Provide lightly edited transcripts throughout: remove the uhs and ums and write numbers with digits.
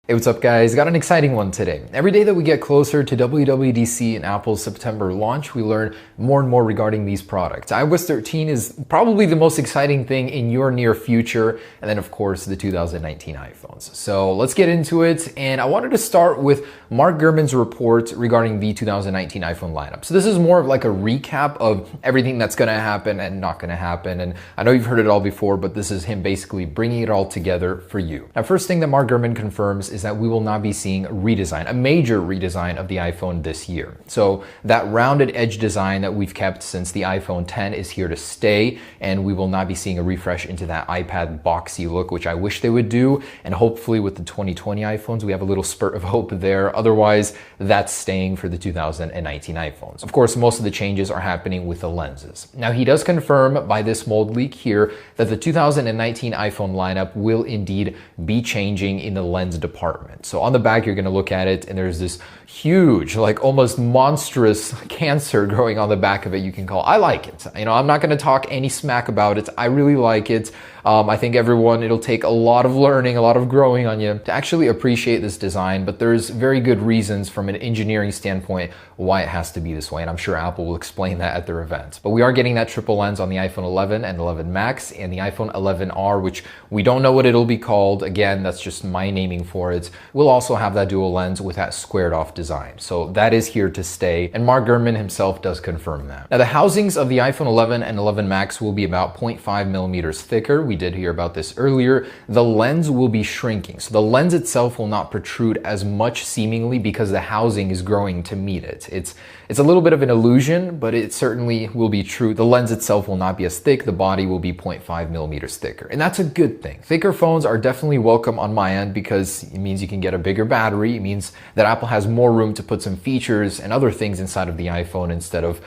Hey, what's up guys? Got an exciting one today. Every day that we get closer to WWDC and Apple's September launch, we learn more and more regarding these products. iOS 13 is probably the most exciting thing in your near future, and then of course the 2019 iPhones. So let's get into it, and I wanted to start with Mark Gurman's report regarding the 2019 iPhone lineup. So this is more of like a recap of everything that's going to happen and not going to happen, and I know you've heard it all before, but this is him basically bringing it all together for you. Now, first thing that Mark Gurman confirms is that we will not be seeing a redesign, a major redesign of the iPhone this year. So that rounded edge design that we've kept since the iPhone 10 is here to stay, and we will not be seeing a refresh into that iPad boxy look, which I wish they would do. And hopefully with the 2020 iPhones, we have a little spurt of hope there. Otherwise, that's staying for the 2019 iPhones. Of course, most of the changes are happening with the lenses. Now, he does confirm by this mold leak here that the 2019 iPhone lineup will indeed be changing in the lens department. So on the back, you're going to look at it and there's this huge, like almost monstrous cancer growing on the back of it, you can call. I like it. You know, I'm not going to talk any smack about it. I really like it. I think it'll take a lot of learning, a lot of growing on you to actually appreciate this design, but there's very good reasons from an engineering standpoint why it has to be this way, and I'm sure Apple will explain that at their event. But we are getting that triple lens on the iPhone 11 and 11 Max and the iPhone 11R, which we don't know what it'll be called. Again, that's just my naming for it. We'll also have that dual lens with that squared off design. So that is here to stay, and Mark Gurman himself does confirm that. Now, the housings of the iPhone 11 and 11 Max will be about 0.5 millimeters thicker. We did hear about this earlier. The lens will be shrinking. So the lens itself will not protrude as much seemingly because the housing is growing to meet it. It's a little bit of an illusion, but it certainly will be true. The lens itself will not be as thick. The body will be 0.5 millimeters thicker. And that's a good thing. Thicker phones are definitely welcome on my end because it means you can get a bigger battery. It means that Apple has more room to put some features and other things inside of the iPhone instead of,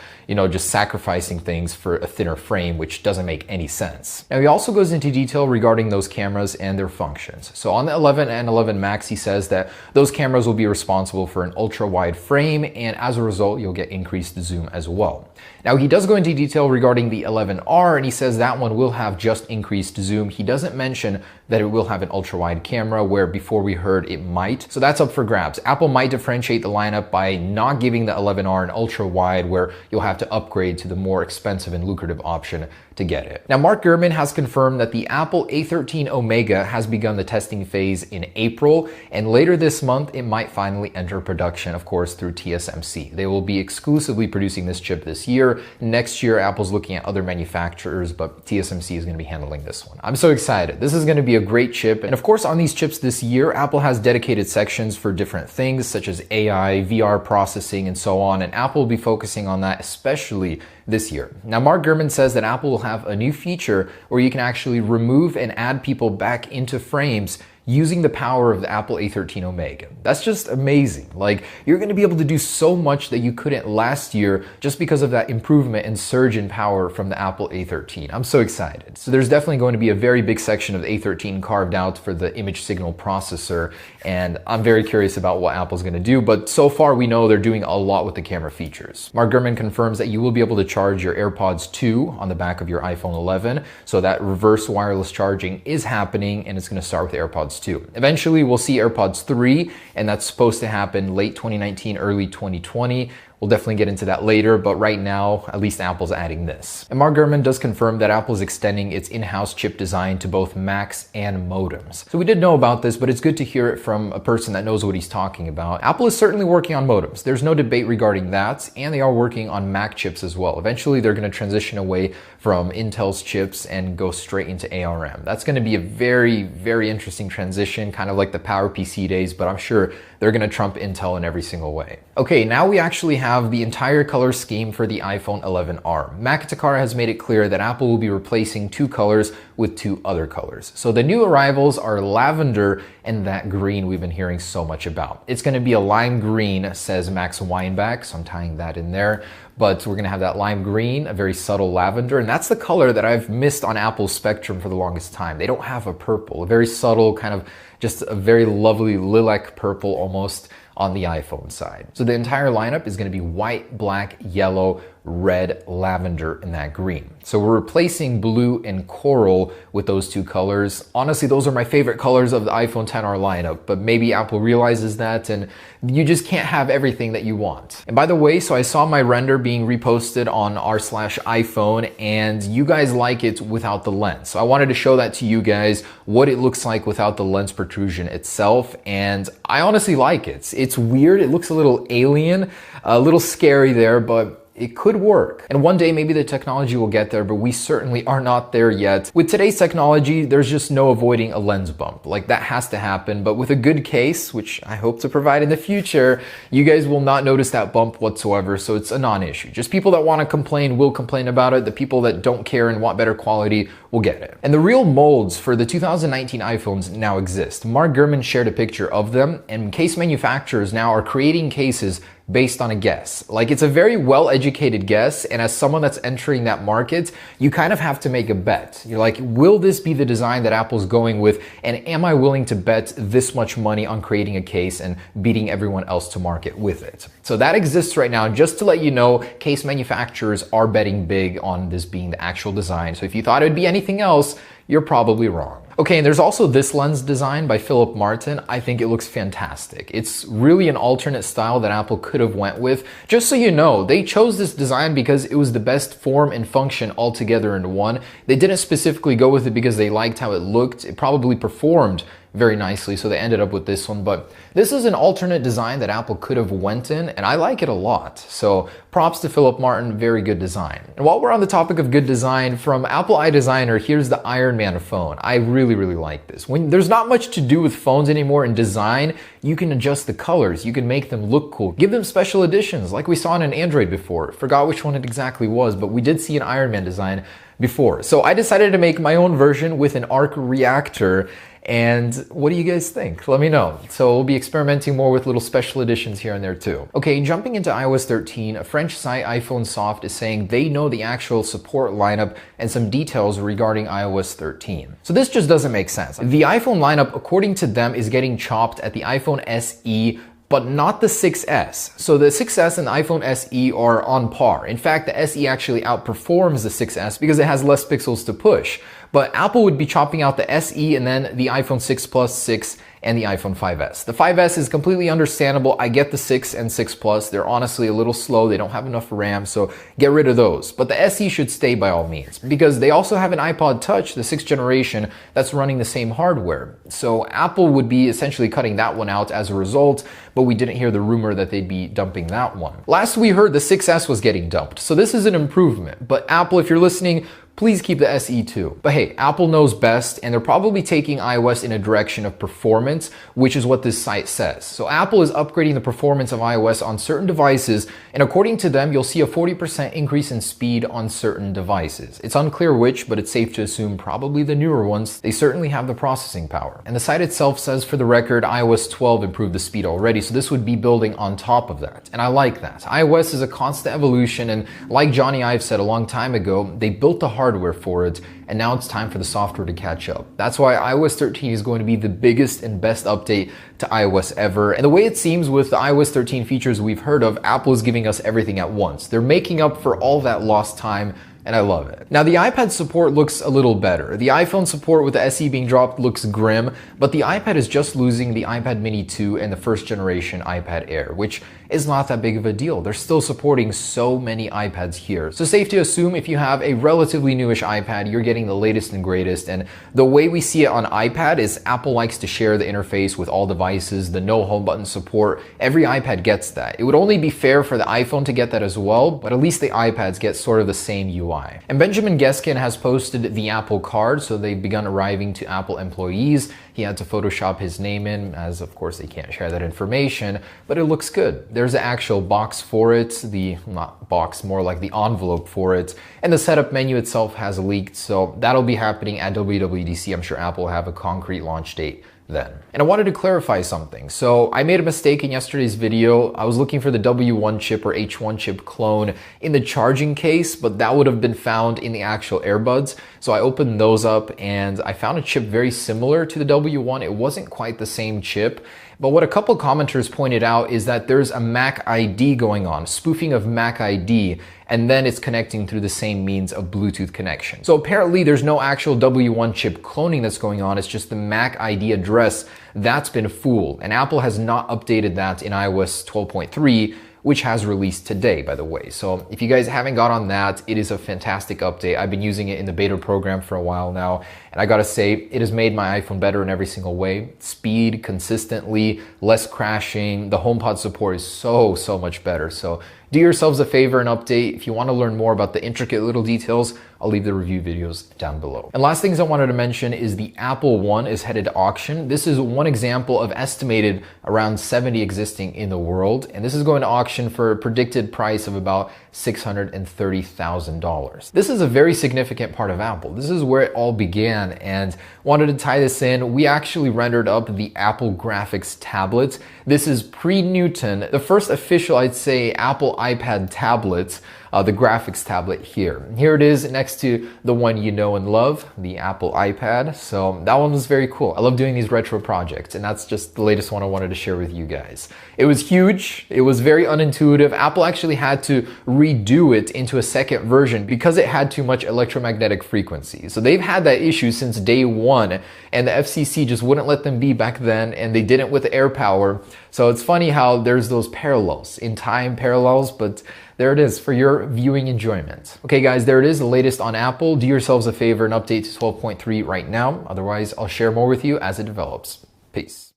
just sacrificing things for a thinner frame, which doesn't make any sense. Now, he also goes into detail regarding those cameras and their functions. So on the 11 and 11 Max, he says that those cameras will be responsible for an ultra wide frame, and as a result, you'll get increased zoom as well. Now, he does go into detail regarding the 11R, and he says that one will have just increased zoom. He doesn't mention that it will have an ultra wide camera, where before we heard it might. So that's up for grabs. Apple might differentiate the lineup by not giving the 11R an ultra wide, where you'll have to upgrade to the more expensive and lucrative option to get it. Now, Mark Gurman has confirmed that the Apple A13 Omega has begun the testing phase in April, and later this month, it might finally enter production, of course, through TSMC. They will be exclusively producing this chip this year. Next year, Apple's looking at other manufacturers, but TSMC is going to be handling this one. I'm so excited. This is going to be a great chip. And of course, on these chips this year, Apple has dedicated sections for different things, such as AI, VR processing, and so on, and Apple will be focusing on that, especially this year. Now, Mark Gurman says that Apple will have a new feature where you can actually remove and add people back into frames using the power of the Apple A13 Omega. That's just amazing. Like, you're going to be able to do so much that you couldn't last year just because of that improvement and surge in power from the Apple A13. I'm so excited. So there's definitely going to be a very big section of the A13 carved out for the image signal processor, and I'm very curious about what Apple's going to do, but so far we know they're doing a lot with the camera features. Mark Gurman confirms that you will be able to charge your AirPods 2 on the back of your iPhone 11, so that reverse wireless charging is happening, and it's going to start with AirPods 2. Eventually, we'll see AirPods 3, and that's supposed to happen late 2019, early 2020. We'll definitely get into that later, but right now, at least Apple's adding this. And Mark Gurman does confirm that Apple is extending its in-house chip design to both Macs and modems. So we did know about this, but it's good to hear it from a person that knows what he's talking about. Apple is certainly working on modems. There's no debate regarding that, and they are working on Mac chips as well. Eventually, they're going to transition away from Intel's chips and go straight into ARM. That's going to be a very, very interesting transition, kind of like the PowerPC days, but I'm sure they're going to trump Intel in every single way. Okay, now we actually have the entire color scheme for the iPhone 11R. Mac Takara has made it clear that Apple will be replacing two colors with two other colors. So the new arrivals are lavender and that green we've been hearing so much about. It's going to be a lime green, says Max Weinbach, so I'm tying that in there. But we're going to have that lime green, a very subtle lavender, and that's the color that I've missed on Apple's Spectrum for the longest time. They don't have a purple, a very subtle kind of just a very lovely lilac purple almost on the iPhone side. So the entire lineup is going to be white, black, yellow, red, lavender, and that green. So we're replacing blue and coral with those two colors. Honestly, those are my favorite colors of the iPhone XR lineup, but maybe Apple realizes that and you just can't have everything that you want. And by the way, so I saw my render being reposted on r/iPhone and you guys like it without the lens. So I wanted to show that to you guys, what it looks like without the lens protrusion itself. And I honestly like it. It's weird. It looks a little alien, a little scary there, but it could work. And one day maybe the technology will get there, but we certainly are not there yet. With today's technology, there's just no avoiding a lens bump. Like that has to happen, but with a good case, which I hope to provide in the future, you guys will not notice that bump whatsoever, so it's a non-issue. Just people that want to complain will complain about it. The people that don't care and want better quality will get it. And the real molds for the 2019 iPhones now exist. Mark Gurman shared a picture of them, and case manufacturers now are creating cases based on a guess. Like it's a very well-educated guess, and as someone that's entering that market, you kind of have to make a bet. You're like, will this be the design that Apple's going with, and am I willing to bet this much money on creating a case and beating everyone else to market with it? So that exists right now. Just to let you know, case manufacturers are betting big on this being the actual design. So if you thought it would be anything else, you're probably wrong. Okay, and there's also this lens design by Philip Martin. I think it looks fantastic. It's really an alternate style that Apple could have went with. Just so you know, they chose this design because it was the best form and function all together in one. They didn't specifically go with it because they liked how it looked. It probably performed very nicely, so they ended up with this one. But this is an alternate design that Apple could have went in, and I like it a lot. So props to Philip Martin, very good design. And while we're on the topic of good design, from Apple iDesigner, here's the Iron Man phone. I really like this. When there's not much to do with phones anymore in design, you can adjust the colors, you can make them look cool, give them special editions like we saw in an Android before. Forgot which one it exactly was, but we did see an Iron Man design before. So I decided to make my own version with an arc reactor. And what do you guys think? Let me know. So we'll be experimenting more with little special editions here and there too. Okay, jumping into iOS 13, a French site, iPhone Soft, is saying they know the actual support lineup and some details regarding iOS 13. So this just doesn't make sense. The iPhone lineup, according to them, is getting chopped at the iPhone SE, but not the 6S. So the 6S and the iPhone SE are on par. In fact, the SE actually outperforms the 6S because it has less pixels to push. But Apple would be chopping out the SE and then the iPhone 6 Plus, 6, and the iPhone 5S. The 5S is completely understandable. I get the 6 and 6 Plus. They're honestly a little slow. They don't have enough RAM, so get rid of those. But the SE should stay by all means because they also have an iPod Touch, the 6th generation, that's running the same hardware. So Apple would be essentially cutting that one out as a result, but we didn't hear the rumor that they'd be dumping that one. Last we heard, the 6S was getting dumped. So this is an improvement. But Apple, if you're listening, please keep the SE too. But hey, Apple knows best, and they're probably taking iOS in a direction of performance, which is what this site says. So Apple is upgrading the performance of iOS on certain devices, and according to them, you'll see a 40% increase in speed on certain devices. It's unclear which, but it's safe to assume probably the newer ones. They certainly have the processing power. And the site itself says, for the record, iOS 12 improved the speed already, so this would be building on top of that. And I like that. iOS is a constant evolution, and like Johnny Ive said a long time ago, they built the hardware for it, and now it's time for the software to catch up. That's why iOS 13 is going to be the biggest and best update to iOS ever. And the way it seems with the iOS 13 features we've heard of, Apple is giving us everything at once. They're making up for all that lost time, and I love it. Now the iPad support looks a little better. The iPhone support with the SE being dropped looks grim, but the iPad is just losing the iPad Mini 2 and the first generation iPad Air, which is not that big of a deal. They're still supporting so many iPads here. So safe to assume if you have a relatively newish iPad, you're getting the latest and greatest. And the way we see it on iPad is Apple likes to share the interface with all devices, the no home button support. Every iPad gets that. It would only be fair for the iPhone to get that as well, but at least the iPads get sort of the same UI. And Benjamin Geskin has posted the Apple Card, so they've begun arriving to Apple employees. He had to Photoshop his name in, as of course they can't share that information, but it looks good. There's an actual box for it, not box, more like the envelope for it, and the setup menu itself has leaked, so that'll be happening at WWDC. I'm sure Apple will have a concrete launch date then. And I wanted to clarify something. So I made a mistake in yesterday's video. I was looking for the W1 chip or H1 chip clone in the charging case, but that would have been found in the actual earbuds. So I opened those up and I found a chip very similar to the W1. It wasn't quite the same chip, But what a couple commenters pointed out is that there's a Mac ID going on, spoofing of Mac ID, and then it's connecting through the same means of Bluetooth connection. So apparently there's no actual W1 chip cloning that's going on, it's just the Mac ID address that's been fooled. And Apple has not updated that in iOS 12.3, which has released today, by the way. So if you guys haven't got on that, it is a fantastic update. I've been using it in the beta program for a while now, and I gotta say, it has made my iPhone better in every single way. Speed, consistently, less crashing. The HomePod support is so much better. So do yourselves a favor and update. If you want to learn more about the intricate little details, I'll leave the review videos down below. And last things I wanted to mention is the Apple One is headed to auction. This is one example of estimated around 70 existing in the world. And this is going to auction for a predicted price of about $630,000. This is a very significant part of Apple. This is where it all began, and wanted to tie this in. We actually rendered up the Apple Graphics tablet. This is pre-Newton, the first official, I'd say, Apple iPad tablet, the graphics tablet here. Here it is next to the one you know and love, the Apple iPad. So that one was very cool. I love doing these retro projects, and that's just the latest one I wanted to share with you guys. It was huge. It was very unintuitive. Apple actually had to redo it into a second version because it had too much electromagnetic frequency. So they've had that issue since day one, and the FCC just wouldn't let them be back then, and they didn't with the AirPower. So it's funny how there's those parallels, in time parallels, but there it is for your viewing enjoyment. Okay guys, there it is, the latest on Apple. Do yourselves a favor and update to 12.3 right now. Otherwise, I'll share more with you as it develops. Peace.